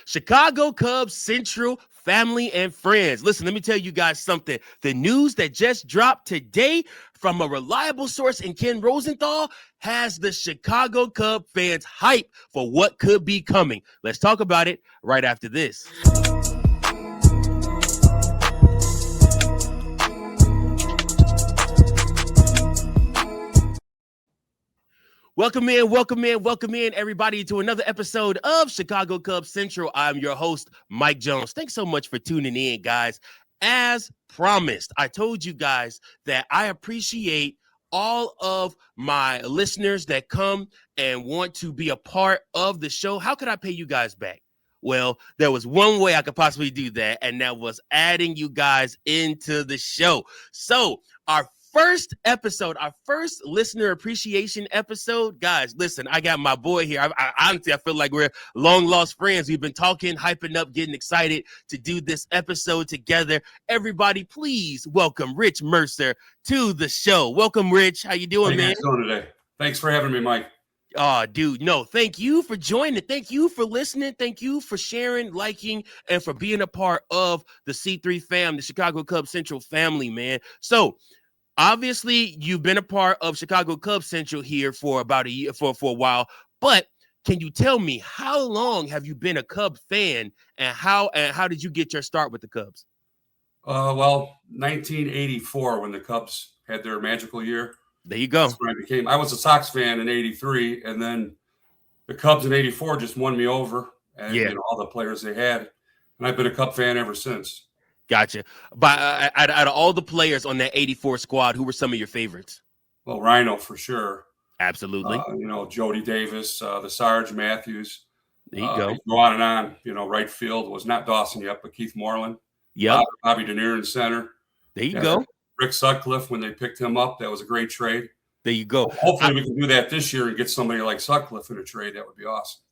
Chicago Cubs Central family and friends. Listen, let me tell you guys something. The news that just dropped today from a reliable source in Ken Rosenthal has the Chicago Cub fans hype for what could be coming. Let's talk about it right after this. Welcome in, everybody, to another episode of Chicago Cubs Central. I'm your host, Mike Jones. Thanks so much for tuning in, guys. As promised, I told you guys that I appreciate all of my listeners that come and want to be a part of the show. How could I pay you guys back? Well, there was one way I could possibly do that, and that was adding you guys into the show. So our first episode, our first listener appreciation episode, guys, listen, I got my boy here. I honestly feel like we're long lost friends. We've been talking, hyping up, getting excited to do this episode together. Everybody, please welcome Rich Mercer to the show. Welcome, Rich. How you doing, man? How you guys doing today? Thanks for having me, Mike. Oh, dude, no, thank you for joining. Thank you for listening. Thank you for sharing, liking, and for being a part of the C3 fam, the Chicago Cubs Central family, man. So, obviously, you've been a part of Chicago Cubs Central here for about a year, for a while. But can you tell me, how long have you been a Cubs fan, and how did you get your start with the Cubs? Well, 1984, when the Cubs had their magical year. There you go. That's when I was a Sox fan in 83, and then the Cubs in 84 just won me over, and all the players they had. And I've been a Cub fan ever since. Gotcha. But out of all the players on that 84 squad, who were some of your favorites? Well, Rhino for sure. Absolutely. Jody Davis, the Sarge, Matthews. There you go. Go on and on. Right field was not Dawson yet, but Keith Moreland. Yep. Bobby Denier in center. There you go. Rick Sutcliffe, when they picked him up, that was a great trade. There you go. Hopefully we can do that this year and get somebody like Sutcliffe in a trade. That would be awesome.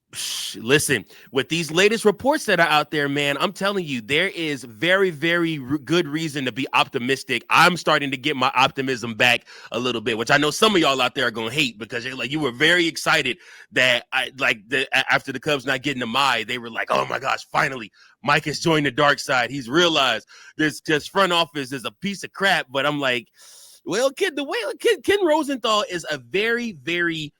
Listen, with these latest reports that are out there, man, I'm telling you, there is very, very good reason to be optimistic. I'm starting to get my optimism back a little bit, which I know some of y'all out there are going to hate, because you're like, you were very excited that after the Cubs not getting the Mai, they were like, oh my gosh, finally, Mike has joined the dark side. He's realized this front office is a piece of crap. But I'm like, well, Ken Rosenthal is a very, very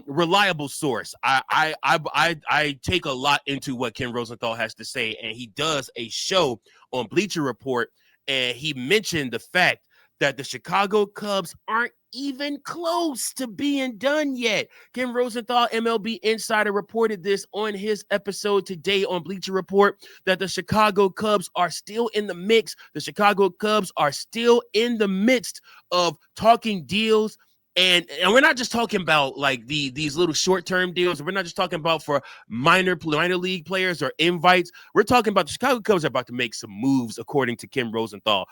reliable source. I take a lot into what Ken Rosenthal has to say, and he does a show on Bleacher Report, and he mentioned the fact that the Chicago Cubs aren't even close to being done yet. Ken Rosenthal, MLB Insider, reported this on his episode today on Bleacher Report, that the Chicago Cubs are still in the mix. The Chicago Cubs are still in the midst of talking deals. And we're not just talking about like these little short-term deals. We're not just talking about for minor league players or invites. We're talking about the Chicago Cubs are about to make some moves, according to Ken Rosenthal.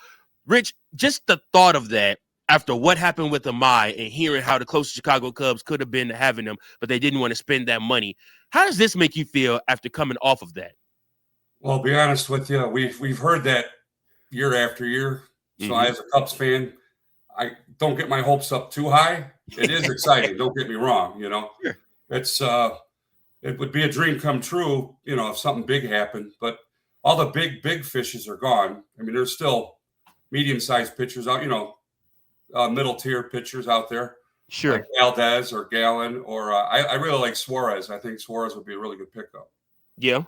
Rich, just the thought of that after what happened with the Mai and hearing how the close Chicago Cubs could have been to having them, but they didn't want to spend that money. How does this make you feel after coming off of that? Well, I'll be honest with you. We've heard that year after year. So as a Cubs fan, I don't get my hopes up too high. It is exciting. Don't get me wrong. Sure. It's it would be a dream come true, if something big happened, but all the big fishes are gone. I mean, there's still medium-sized pitchers out, middle tier pitchers out there. Sure. Like Valdez or Gallen, or I really like Suarez. I think Suarez would be a really good pickup. Yeah.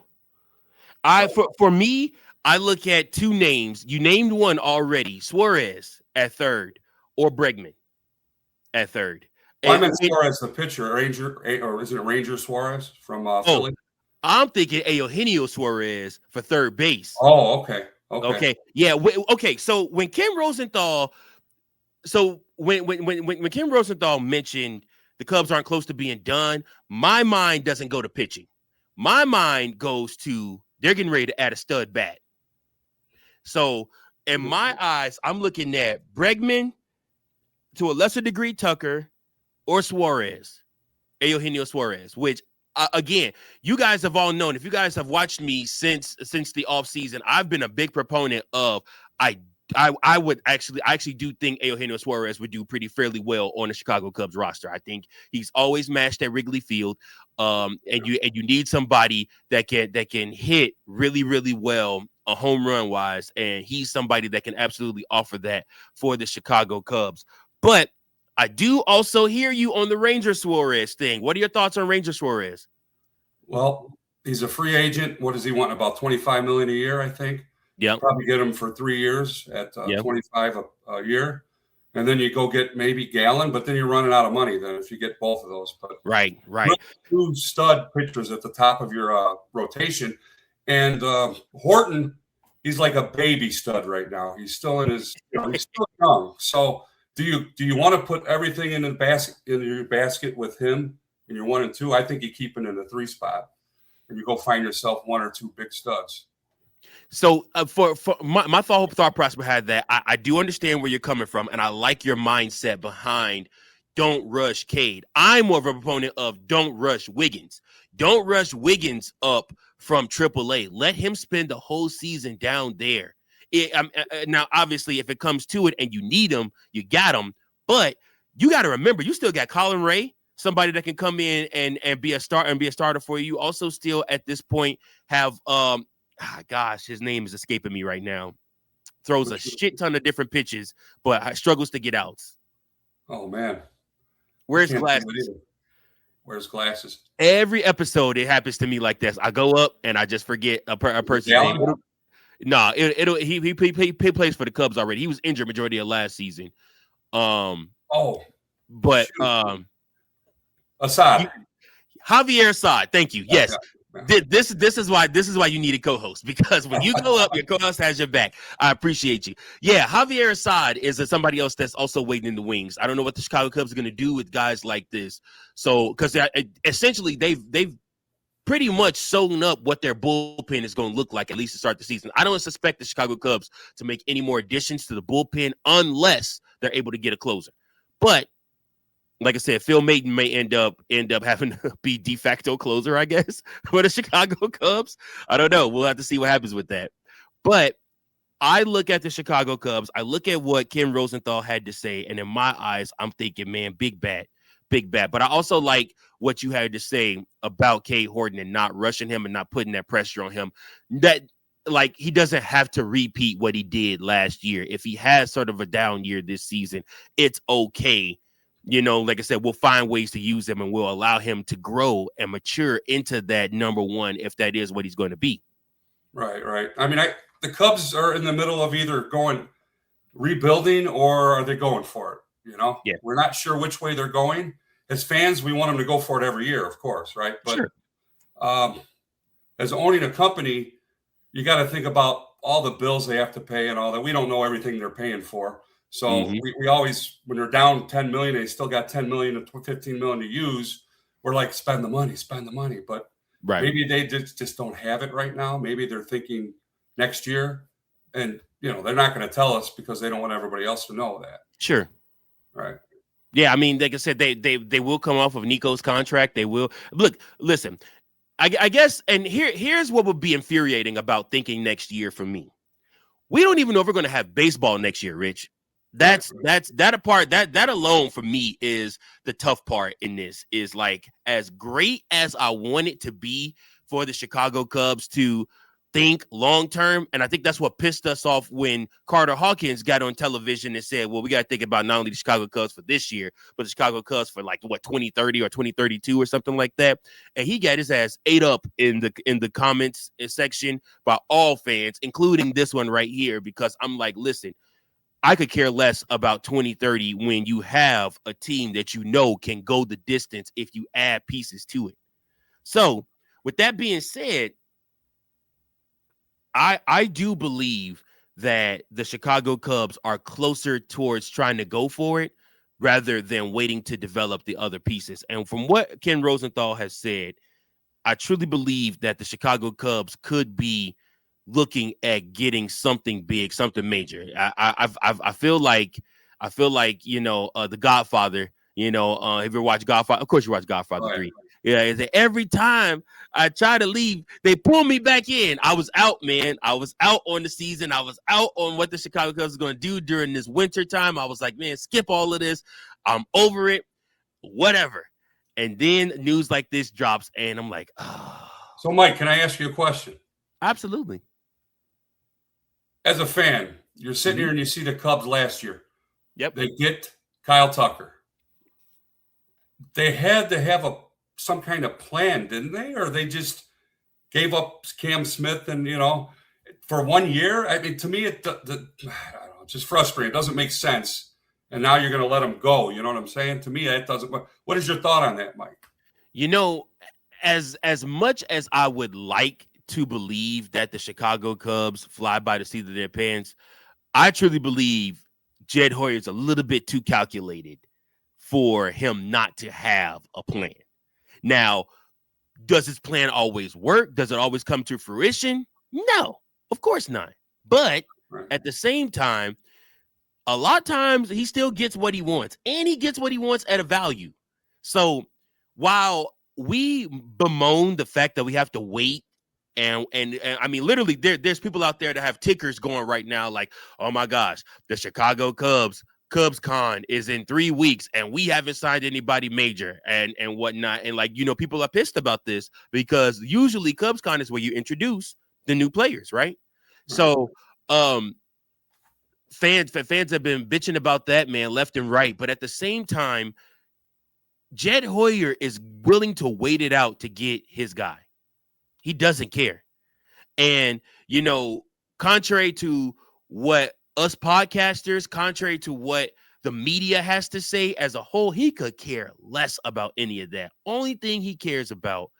For me, I look at two names. You named one already, Suarez at third, or Bregman at third. Well, I meant Suarez, the pitcher, Ranger, or is it Ranger Suarez from Philly? I'm thinking Eugenio Suarez for third base. Oh, okay. Yeah. Okay. So when Ken Rosenthal, when Ken Rosenthal mentioned the Cubs aren't close to being done, my mind doesn't go to pitching. My mind goes to they're getting ready to add a stud bat. So in my eyes, I'm looking at Bregman, to a lesser degree Tucker, or Suarez, Eugenio Suarez, which again, you guys have all known. If you guys have watched me since the offseason, I've been a big proponent of I I actually do think Eugenio Suarez would do pretty fairly well on the Chicago Cubs roster. I think he's always matched at Wrigley Field. And you need somebody that can hit really, really well a home run wise. And he's somebody that can absolutely offer that for the Chicago Cubs. But I do also hear you on the Ranger Suarez thing. What are your thoughts on Ranger Suarez? Well, he's a free agent. What does he want? About $25 million a year, I think. Yeah, probably get him for 3 years at yep. 25 a year, and then you go get maybe Gallen, but then you're running out of money. Then if you get both of those, but right, two stud pitchers at the top of your rotation, and Horton, he's like a baby stud right now. He's still in his, he's still young. So do you want to put everything in your basket with him in your 1 and 2? I think you keep it in the 3 spot, and you go find yourself 1 or 2 big studs. So for my thought process behind that, I do understand where you're coming from, and I like your mindset behind don't rush Cade. I'm more of a proponent of don't rush Wiggins. Don't rush Wiggins up from AAA. Let him spend the whole season down there. Now, obviously, if it comes to it and you need him, you got him. But you got to remember, you still got Colin Ray, somebody that can come in and be a starter for you. Also, still at this point have his name is escaping me right now. Throws a shit ton of different pitches, but struggles to get outs. Oh man, where's Glasses? Where's Glasses? Every episode it happens to me like this. I go up and I just forget a person's name. No, he plays for the Cubs already. He was injured majority of last season. Assad. Javier Assad. Thank you. Yes. Yeah. This is why you need a co-host, because when you go up, your co-host has your back. I appreciate you. Yeah, Javier Assad is somebody else that's also waiting in the wings. I don't know what the Chicago Cubs are going to do with guys like this. So, because essentially they've pretty much sewn up what their bullpen is going to look like, at least to start the season. I don't suspect the Chicago Cubs to make any more additions to the bullpen unless they're able to get a closer. But like I said, Phil Maton may end up having to be de facto closer, I guess, for the Chicago Cubs. I don't know. We'll have to see what happens with that. But I look at the Chicago Cubs. I look at what Ken Rosenthal had to say, and in my eyes, I'm thinking, man, big bat. But I also like what you had to say about Cade Horton and not rushing him and not putting that pressure on him. That, like, he doesn't have to repeat what he did last year. If he has sort of a down year this season, it's okay. Like I said, we'll find ways to use him and we'll allow him to grow and mature into that number one, if that is what he's going to be. Right. I mean, the Cubs are in the middle of either going rebuilding or are they going for it? Yeah. We're not sure which way they're going. As fans, we want them to go for it every year, of course, right? But sure. As owning a company, you got to think about all the bills they have to pay and all that. We don't know everything they're paying for. So we always, when they're down 10 million, they still got 10 million to 15 million to use. We're like, spend the money. But maybe they just don't have it right now. Maybe they're thinking next year, and they're not going to tell us because they don't want everybody else to know that. Sure. Right. Yeah. I mean, like I said, they will come off of Nico's contract. They will listen, I guess. And here's what would be infuriating about thinking next year for me. We don't even know if we're going to have baseball next year, Rich. That alone for me is the tough part in this. Is like, as great as I want it to be for the Chicago Cubs to think long term, and I think that's what pissed us off when Carter Hawkins got on television and said, well, we got to think about not only the Chicago Cubs for this year, but the Chicago Cubs for 2030 or 2032 or something like that. And he got his ass ate up in the comments section by all fans, including this one right here, because I'm like, listen, I could care less about 2030 when you have a team that can go the distance if you add pieces to it. So with that being said, I do believe that the Chicago Cubs are closer towards trying to go for it rather than waiting to develop the other pieces. And from what Ken Rosenthal has said, I truly believe that the Chicago Cubs could be looking at getting something big, something major. I feel like The Godfather. Have you ever watched Godfather? Of course, you watch Godfather 3. Yeah, every time I try to leave, they pull me back in. I was out, man. I was out on the season. I was out on what the Chicago Cubs was going to do during this winter time. I was like, man, skip all of this. I'm over it. Whatever. And then news like this drops, and I'm like, oh. So, Mike, can I ask you a question? Absolutely. As a fan, you're sitting here and you see the Cubs last year. Yep. They get Kyle Tucker. They had to have some kind of plan, didn't they? Or they just gave up Cam Smith and, for 1 year? I mean, to me, I don't know, it's just frustrating. It doesn't make sense. And now you're going to let him go. You know what I'm saying? To me, that doesn't. What is your thought on that, Mike? As much as I would like to believe that the Chicago Cubs fly by the seat of their pants, I truly believe Jed Hoyer is a little bit too calculated for him not to have a plan. Now, does his plan always work? Does it always come to fruition? No, of course not. But at the same time, a lot of times he still gets what he wants, and he gets what he wants at a value. So while we bemoan the fact that we have to wait, and I mean, literally, there's people out there that have tickers going right now like, oh my gosh, the Chicago Cubs Con is in 3 weeks and we haven't signed anybody major and whatnot. And people are pissed about this because usually Cubs Con is where you introduce the new players, right? So fans have been bitching about that, man, left and right. But at the same time, Jed Hoyer is willing to wait it out to get his guy. He doesn't care. And, contrary to what us podcasters, contrary to what the media has to say as a whole, he could care less about any of that. Only thing he cares about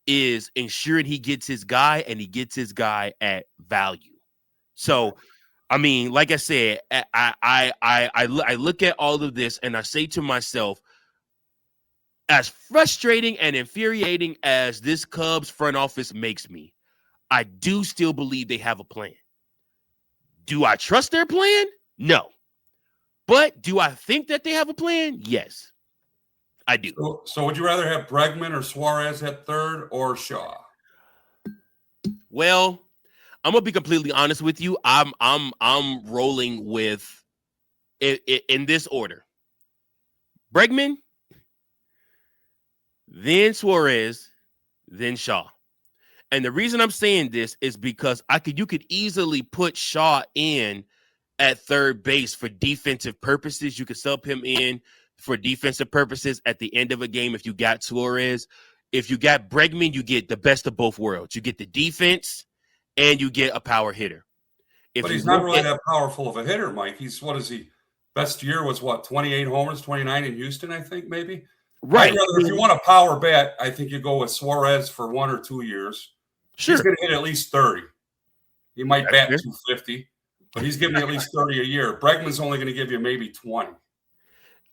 is ensuring he gets his guy, and he gets his guy at value. So, I mean, like I said, I look at all of this and I say to myself, as frustrating and infuriating as this Cubs front office makes me, I do still believe they have a plan. Do I trust their plan? No. But do I think that they have a plan? Yes, I do. So would you rather have Bregman or Suarez at third or Shaw? Well, I'm gonna be completely honest with you. I'm rolling with it in this order: Bregman, then Suarez, then Shaw. And the reason I'm saying this is because you could easily put Shaw in at third base for defensive purposes. You could sub him in for defensive purposes at the end of a game if you got Suarez. If you got Bregman, you get the best of both worlds. You get the defense and you get a power hitter. But he's not really that powerful of a hitter, Mike. What is he? Best year was 28 homers, 29 in Houston, I think, maybe. Right. If you want a power bat, I think you go with Suarez for 1 or 2 years. Sure. He's going to hit at least 30. He might bat 250, but he's giving you at least 30 a year. Bregman's only going to give you maybe 20.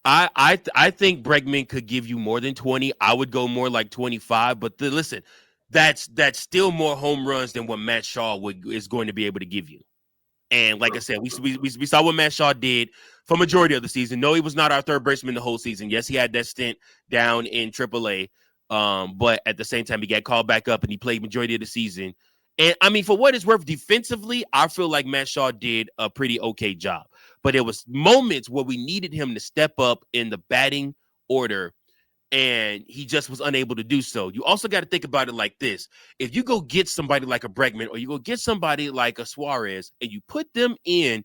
I think Bregman could give you more than 20. I would go more like 25. But listen, that's still more home runs than what Matt Shaw is going to be able to give you. And like I said, we saw what Matt Shaw did for majority of the season. No, he was not our third baseman the whole season. Yes, he had that stint down in AAA. But at the same time, he got called back up and he played majority of the season. And I mean, for what it's worth, defensively, I feel like Matt Shaw did a pretty okay job. But there was moments where we needed him to step up in the batting order, and he just was unable to do so. You also got to think about it like this. If you go get somebody like a Bregman or you go get somebody like a Suarez and you put them in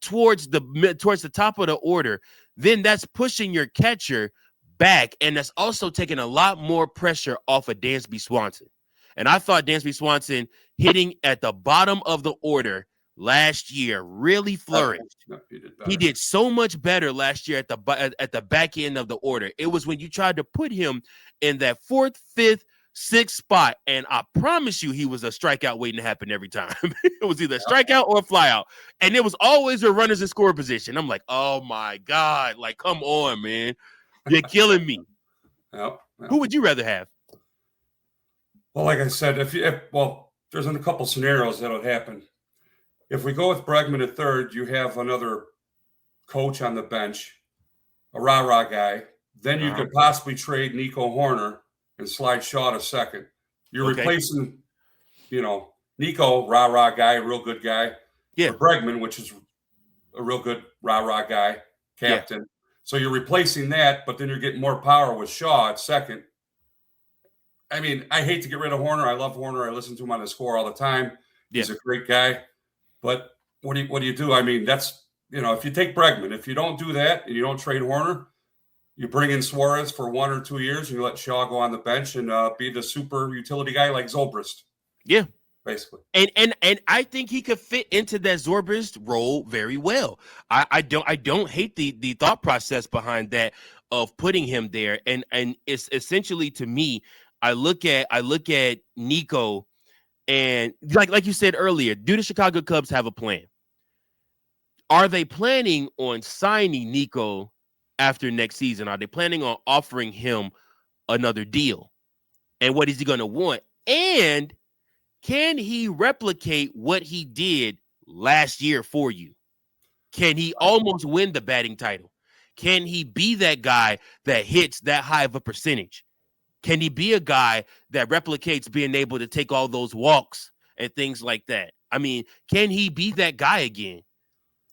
towards the top of the order, then that's pushing your catcher back, and that's also taking a lot more pressure off of Dansby Swanson. And I thought Dansby Swanson hitting at the bottom of the order last year really flourished. He did so much better last year at the back end of the order. It was when you tried to put him in that 4th, 5th, 6th spot, and I promise you he was a strikeout waiting to happen every time. It was either a strikeout or a flyout, and it was always a runners in score position. I'm like, oh my God, like, come on, man. You're killing me. Yep. Who would you rather have? Well, like I said, there's a couple scenarios that would happen. If we go with Bregman at third, you have another coach on the bench, a rah-rah guy. Then you could possibly trade Nico Horner and slide Shaw to second. You're Okay. replacing, Nico, rah-rah guy, real good guy, Yeah. for Bregman, which is a real good rah-rah guy, captain. Yeah. So you're replacing that, but then you're getting more power with Shaw at second. I mean, I hate to get rid of Horner. I love Horner. I listen to him on the score all the time. He's a great guy. But what do you do? I mean, that's, if you take Bregman, if you don't do that and you don't trade Horner, you bring in Suarez for 1 or 2 years and you let Shaw go on the bench and be the super utility guy like Zobrist. Yeah. Basically. And I think he could fit into that Zobrist role very well. I don't hate the thought process behind that of putting him there. And it's essentially, to me, I look at Nico, and like you said earlier, do the Chicago Cubs have a plan? Are they planning on signing Nico after next season? Are they planning on offering him another deal? And what is he going to want? And can he replicate what he did last year for you? Can he almost win the batting title? Can he be that guy that hits that high of a percentage? Can he be a guy that replicates being able to take all those walks and things like that? I mean, can he be that guy again?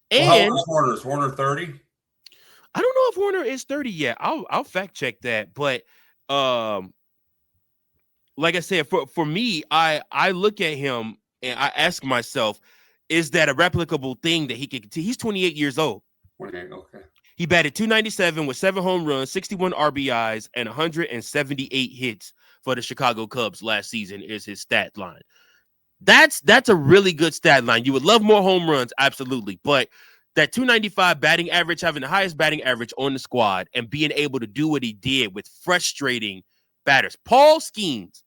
And how old is Horner? Is Horner 30? I don't know if Horner is 30 yet. I'll fact check that. But like I said, for me, I look at him and I ask myself, is that a replicable thing that he could continue? He's 28 years old. 28, okay. He batted .297 with 7 home runs, 61 RBIs, and 178 hits for the Chicago Cubs last season is his stat line. That's a really good stat line. You would love more home runs, absolutely. But that .295 batting average, having the highest batting average on the squad and being able to do what he did with frustrating batters. Paul Skeens,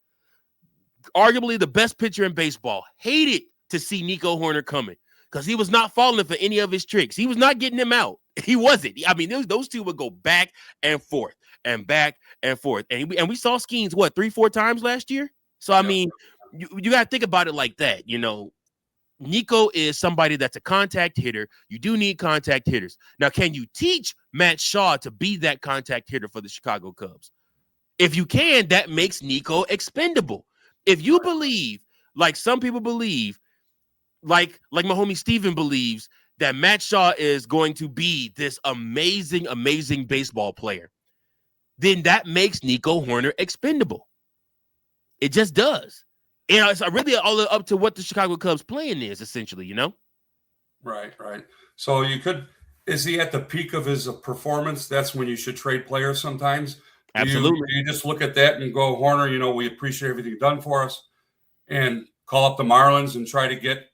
arguably the best pitcher in baseball, hated to see Nico Horner coming because he was not falling for any of his tricks. He was not getting him out. He wasn't. I mean, those two would go back and forth and back and forth. And we saw Skeens, 3-4 times last year? So, I mean, you got to think about it like that. Nico is somebody that's a contact hitter. You do need contact hitters. Now, can you teach Matt Shaw to be that contact hitter for the Chicago Cubs? If you can, that makes Nico expendable. If you believe, like some people believe, like my homie Steven believes, that Matt Shaw is going to be this amazing, amazing baseball player, then that makes Nico Horner expendable. It just does. And it's really all up to what the Chicago Cubs plan is, essentially, Right. So is he at the peak of his performance? That's when you should trade players sometimes. Absolutely. Do you just look at that and go, Horner, we appreciate everything you've done for us, and call up the Marlins and try to give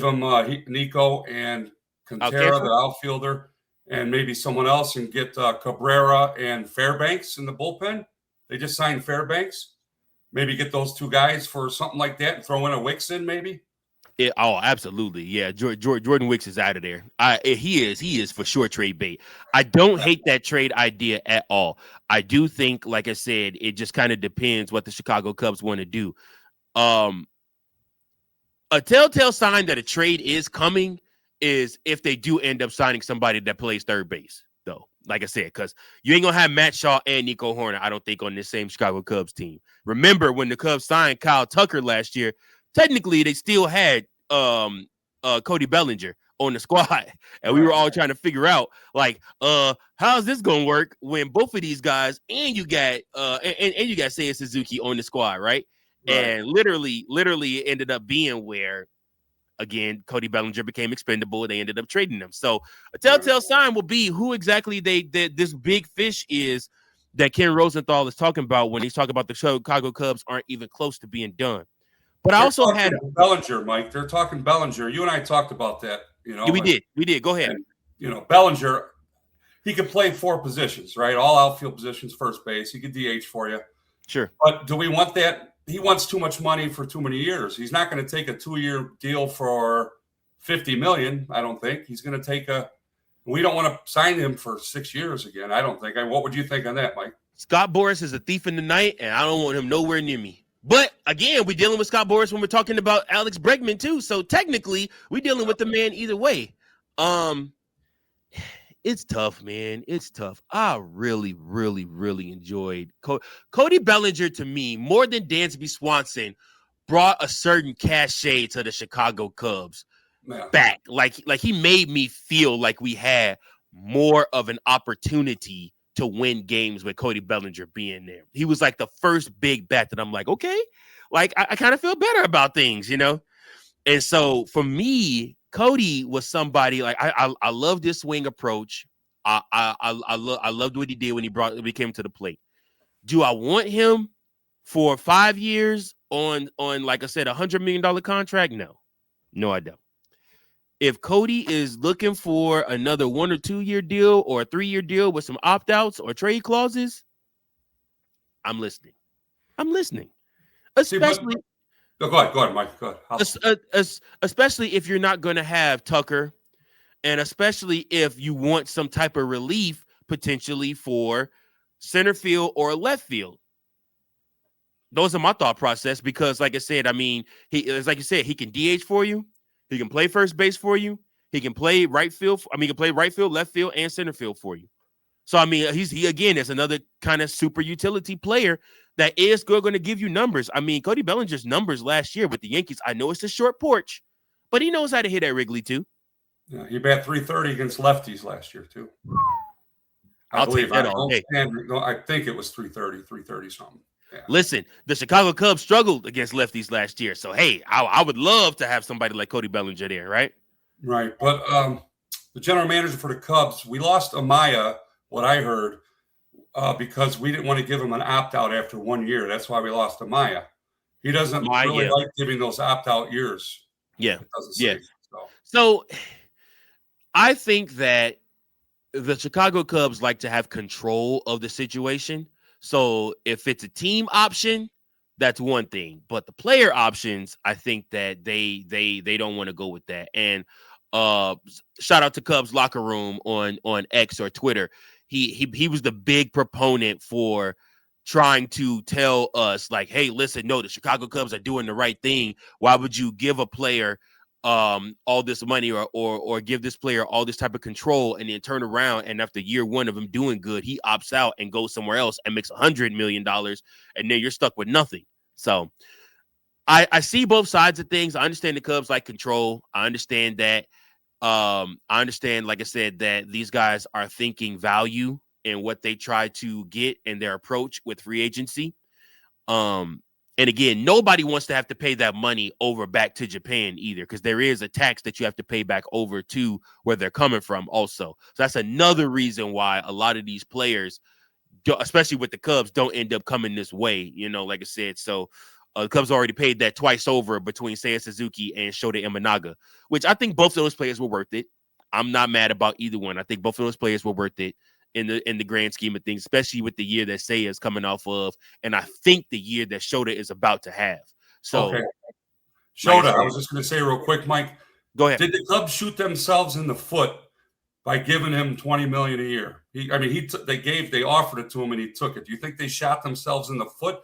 him Nico and Quintera, the outfielder, and maybe someone else, and get Cabrera and Fairbanks in the bullpen? They just signed Fairbanks. Maybe get those two guys for something like that and throw in a Wicks in maybe? Absolutely. Yeah, Jordan Wicks is out of there. He is for sure trade bait. I don't hate that trade idea at all. I do think, like I said, it just kind of depends what the Chicago Cubs want to do. A telltale sign that a trade is coming is if they do end up signing somebody that plays third base, though. Like I said, because you ain't going to have Matt Shaw and Nico Horner, I don't think, on this same Chicago Cubs team. Remember, when the Cubs signed Kyle Tucker last year, technically they still had Cody Bellinger on the squad. And we were all trying to figure out, like, how's this going to work when both of these guys and you got and you got Seiya Suzuki on the squad, right? And literally it ended up being where, again, Cody Bellinger became expendable. They ended up trading him. So a telltale sign will be who exactly this big fish is that Ken Rosenthal is talking about when he's talking about the Chicago Cubs aren't even close to being done. But I also had Bellinger, Mike. They're talking Bellinger. You and I talked about that. Yeah, we did. Go ahead. And, Bellinger, he could play 4 positions, right? All outfield positions, first base. He could DH for you. Sure. But do we want that? He wants too much money for too many years. He's not going to take a 2-year deal for $50 million. I don't think he's going to take we don't want to sign him for 6 years again. I don't think. What would you think on that, Mike? Scott Boras is a thief in the night, and I don't want him nowhere near me. But again, we're dealing with Scott Boras when we're talking about Alex Bregman too. So technically, we're dealing with the man either way. It's tough, man. It's tough. I really, really, really enjoyed Cody Bellinger. To me, more than Dansby Swanson, brought a certain cachet to the Chicago Cubs Yeah. back. Like he made me feel like we had more of an opportunity to win games with Cody Bellinger being there. He was like the first big bat that I'm like, okay, like I kind of feel better about things, you know? And so for me, Cody was somebody like I love this swing approach. I loved what he did when he came to the plate. Do I want him for 5 years on like I said $100 million contract? No, I don't. If Cody is looking for another 1 or 2 year deal or a 3 year deal with some opt outs or trade clauses, I'm listening. I'm listening, See, but especially go ahead, Mike. Go ahead. especially if you're not going to have Tucker, and especially if you want some type of relief potentially for center field or left field. Those are my thought process because, like I said, I mean, it's like you said, he can DH for you, he can play first base for you, he can play right field. I mean, he can play right field, left field, and center field for you. So I mean, he again is another kind of super utility player that is going to give you numbers. I mean, Cody Bellinger's numbers last year with the Yankees. I know it's a short porch, but he knows how to hit at Wrigley too. Yeah, he bat 330 against lefties last year too. I'll take that all day. I think it was 330 something. Yeah. Listen, the Chicago Cubs struggled against lefties last year. So, hey, I would love to have somebody like Cody Bellinger there, right? Right. But the general manager for the Cubs, we lost Amaya, what I heard, because we didn't want to give him an opt-out after 1 year. That's why we lost Amaya. He doesn't really like giving those opt-out years. Yeah. Yeah. So I think that the Chicago Cubs like to have control of the situation. So if it's a team option, that's one thing. But the player options, I think that they don't want to go with that. And shout out to Cubs locker room on X or Twitter. He was the big proponent for trying to tell us like, hey, listen, no, the Chicago Cubs are doing the right thing. Why would you give a player all this money or give this player all this type of control and then turn around and after year one of him doing good, he opts out and goes somewhere else and makes $100 million and then you're stuck with nothing. So I see both sides of things. I understand the Cubs like control. I understand that. I understand, like I said, that these guys are thinking value in what they try to get in their approach with free agency. And again, nobody wants to have to pay that money over back to Japan either, because there is a tax that you have to pay back over to where they're coming from also. So that's another reason why a lot of these players, especially with the Cubs, don't end up coming this way, you know, like I said. So the Cubs already paid that twice over between Seiya Suzuki and Shota Imanaga, which I think both of those players were worth it. I'm not mad about either one. I think both of those players were worth it in the grand scheme of things, especially with the year that Seiya is coming off of, and I think the year that Shota is about to have. So, okay. Shota, I was just going to say real quick, Mike. Go ahead. Did the Cubs shoot themselves in the foot by giving him $20 million a year? They offered it to him and he took it. Do you think they shot themselves in the foot?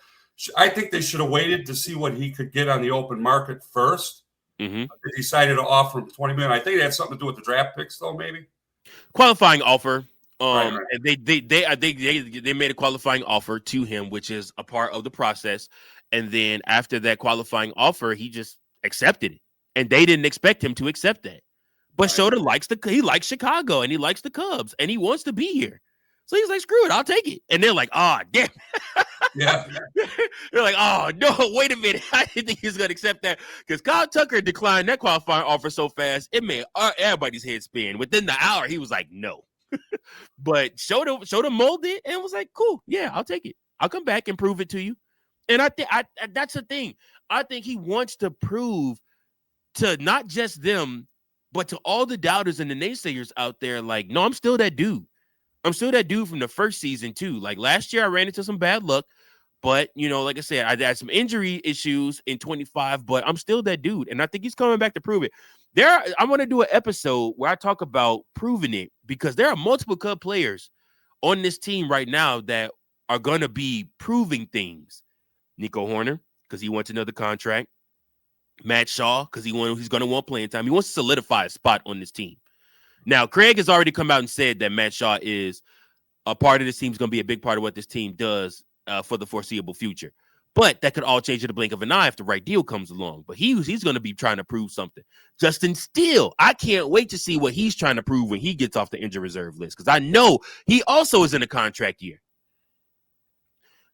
I think they should have waited to see what he could get on the open market first. Mm-hmm. They decided to offer him $20 million. I think it had something to do with the draft picks, though. Maybe qualifying offer. Right. And they made a qualifying offer to him, which is a part of the process. And then after that qualifying offer, he just accepted it, and they didn't expect him to accept that. But Shota likes Chicago and he likes the Cubs and he wants to be here. So he's like, screw it, I'll take it. And they're like, damn. Yeah. They're like, oh, no, wait a minute. I didn't think he was going to accept that because Kyle Tucker declined that qualifying offer so fast. It made everybody's head spin. Within the hour, he was like, no. But Shota molded it and was like, cool, yeah, I'll take it. I'll come back and prove it to you. And I think that's the thing. I think he wants to prove to not just them, but to all the doubters and the naysayers out there, like, no, I'm still that dude. I'm still that dude from the first season too. Like last year, I ran into some bad luck, but you know, like I said, I had some injury issues in 25, but I'm still that dude, and I think he's coming back to prove it. I want to do an episode where I talk about proving it because there are multiple Cub players on this team right now that are going to be proving things. Nico Horner, because he wants another contract. Matt Shaw, because he's going to want playing time. He wants to solidify a spot on this team. Now, Craig has already come out and said that Matt Shaw is a part of this team, is going to be a big part of what this team does for the foreseeable future. But that could all change in the blink of an eye if the right deal comes along. But he's going to be trying to prove something. Justin Steele, I can't wait to see what he's trying to prove when he gets off the injured reserve list, because I know he also is in a contract year.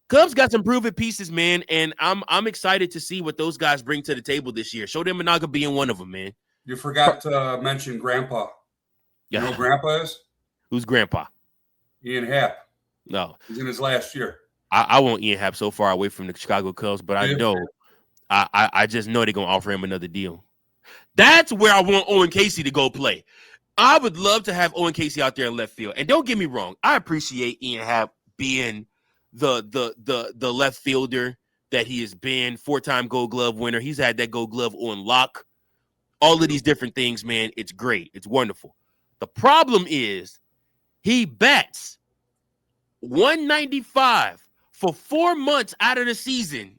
Cubs got some proven pieces, man, and I'm excited to see what those guys bring to the table this year. Show them Managa being one of them, man. You forgot to mention Grandpa. You know who Grandpa is? Who's Grandpa? Ian Happ. No. He's in his last year. I want Ian Happ so far away from the Chicago Cubs, but I know, I just know they're going to offer him another deal. That's where I want Owen Casey to go play. I would love to have Owen Casey out there in left field. And don't get me wrong, I appreciate Ian Happ being the left fielder that he has been, 4-time Gold Glove winner. He's had that Gold Glove on lock. All of these different things, man, it's great. It's wonderful. The problem is he bats 195 for 4 months out of the season.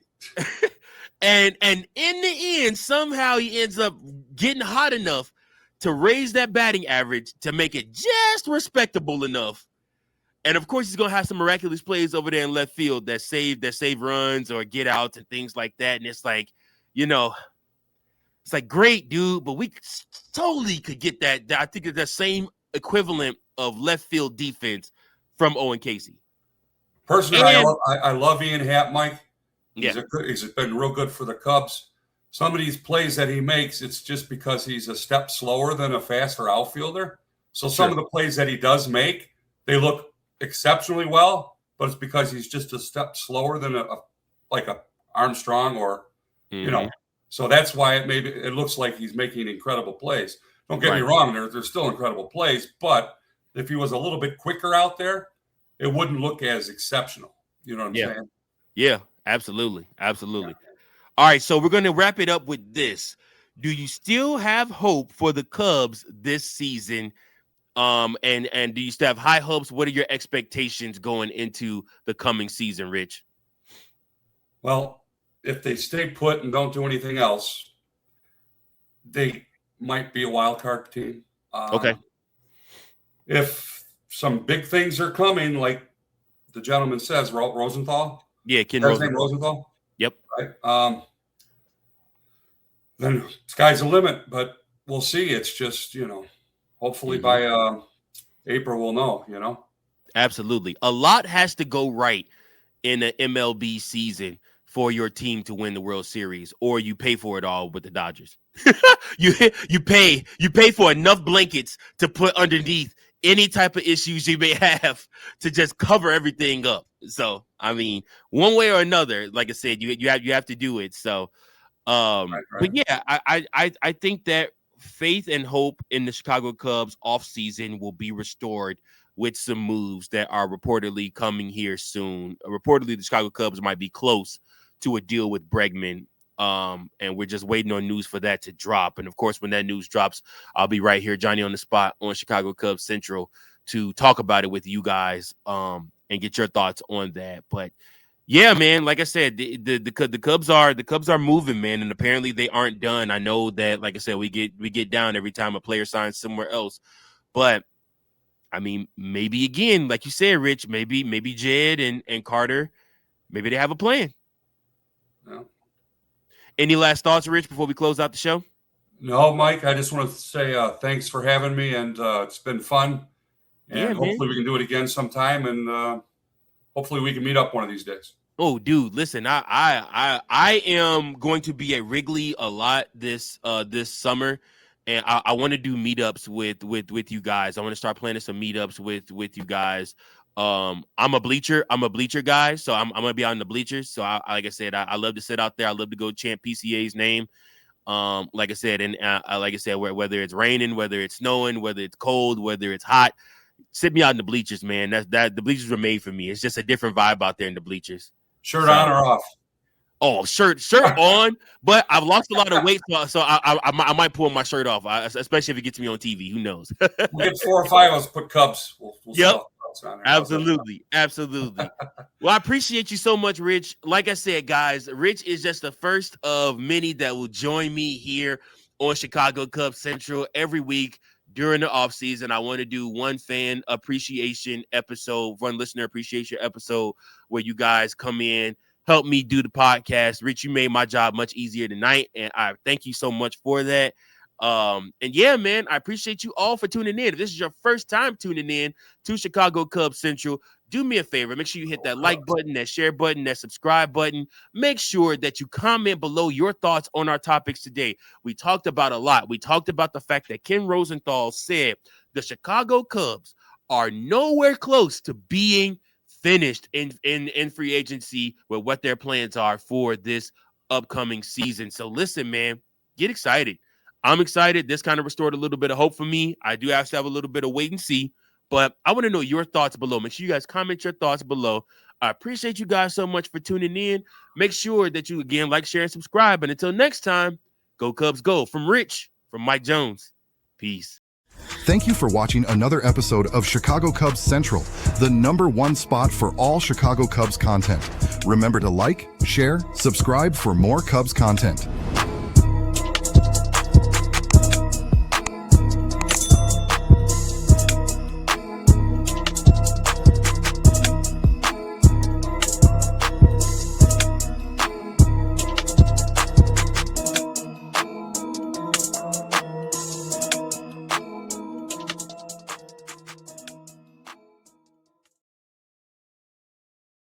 and in the end, somehow he ends up getting hot enough to raise that batting average to make it just respectable enough. And of course, he's gonna have some miraculous plays over there in left field that save runs or get outs and things like that. And it's like, it's like, great, dude, but we totally could get that. I think it's the same equivalent of left field defense from Owen Casey. Personally, I love Ian Happ, Mike. He's been real good for the Cubs. Some of these plays that he makes, it's just because he's a step slower than a faster outfielder. So some of the plays that he does make, they look exceptionally well, but it's because he's just a step slower than a Armstrong or, So that's why it looks like he's making incredible plays. Don't get me wrong, there's still incredible plays, but if he was a little bit quicker out there, it wouldn't look as exceptional. You know what I'm saying? Yeah, absolutely. Absolutely. Yeah. All right, so we're going to wrap it up with this. Do you still have hope for the Cubs this season? And do you still have high hopes? What are your expectations going into the coming season, Rich? Well, if they stay put and don't do anything else, they might be a wild card team. Okay. If some big things are coming, like the gentleman says, Rosenthal. Yeah, Ken Rosenthal. Yep. Right. Then sky's the limit, but we'll see. It's just, hopefully by April we'll know, Absolutely. A lot has to go right in the MLB season for your team to win the World Series, or you pay for it all with the Dodgers. you pay for enough blankets to put underneath any type of issues you may have to just cover everything up. So, I mean, one way or another, like I said, you have to do it. So, but yeah, I think that faith and hope in the Chicago Cubs offseason will be restored with some moves that are reportedly coming here soon. Reportedly, the Chicago Cubs might be close to a deal with Bregman. And we're just waiting on news for that to drop. And of course, when that news drops, I'll be right here, Johnny on the spot on Chicago Cubs Central, to talk about it with you guys and get your thoughts on that. But yeah, man, like I said, the Cubs are moving, man, and apparently they aren't done. I know that, like I said, we get down every time a player signs somewhere else, but I mean, maybe again, like you said, Rich, maybe Jed and Carter, maybe they have a plan. No. Any last thoughts, Rich, before we close out the show? No, Mike, I just want to say thanks for having me, and it's been fun. And hopefully we can do it again sometime, and hopefully we can meet up one of these days. Oh, dude, listen, I am going to be at Wrigley a lot this summer, and I want to do meetups with you guys. I want to start planning some meetups with you guys. I'm a bleacher guy, so I'm gonna be out in the bleachers. So like I said, I love to sit out there. I love to go chant PCA's name. Like I said, and like I said, whether it's raining, whether it's snowing, whether it's cold, whether it's hot, sit me out in the bleachers, man. That the bleachers were made for me. It's just a different vibe out there in the bleachers. Shirt on or off? Oh, shirt on, but I've lost a lot of weight, so I might pull my shirt off, especially if it gets me on TV. Who knows? We'll get 4 or 5 of us, put Cubs. We'll yep. Absolutely. Well, I appreciate you so much, Rich. Like I said, guys, Rich is just the first of many that will join me here on Chicago Cubs Central every week during the offseason, I want to do one fan appreciation episode, one listener appreciation episode where you guys come in, help me do the podcast. Rich, you made my job much easier tonight, and I thank you so much for that. And yeah, man, I appreciate you all for tuning in. If this is your first time tuning in to Chicago Cubs Central, do me a favor. Make sure you hit that like button, that share button, that subscribe button. Make sure that you comment below your thoughts on our topics today. We talked about a lot. We talked about the fact that Ken Rosenthal said the Chicago Cubs are nowhere close to being finished in free agency with what their plans are for this upcoming season. So listen, man, get excited. I'm excited. This kind of restored a little bit of hope for me. I do have to have a little bit of wait and see, but I want to know your thoughts below. Make sure you guys comment your thoughts below. I appreciate you guys so much for tuning in. Make sure that you, again, like, share, and subscribe. And until next time, go Cubs go. From Rich, from Mike Jones, peace. Thank you for watching another episode of Chicago Cubs Central, the #1 spot for all Chicago Cubs content. Remember to like, share, subscribe for more Cubs content.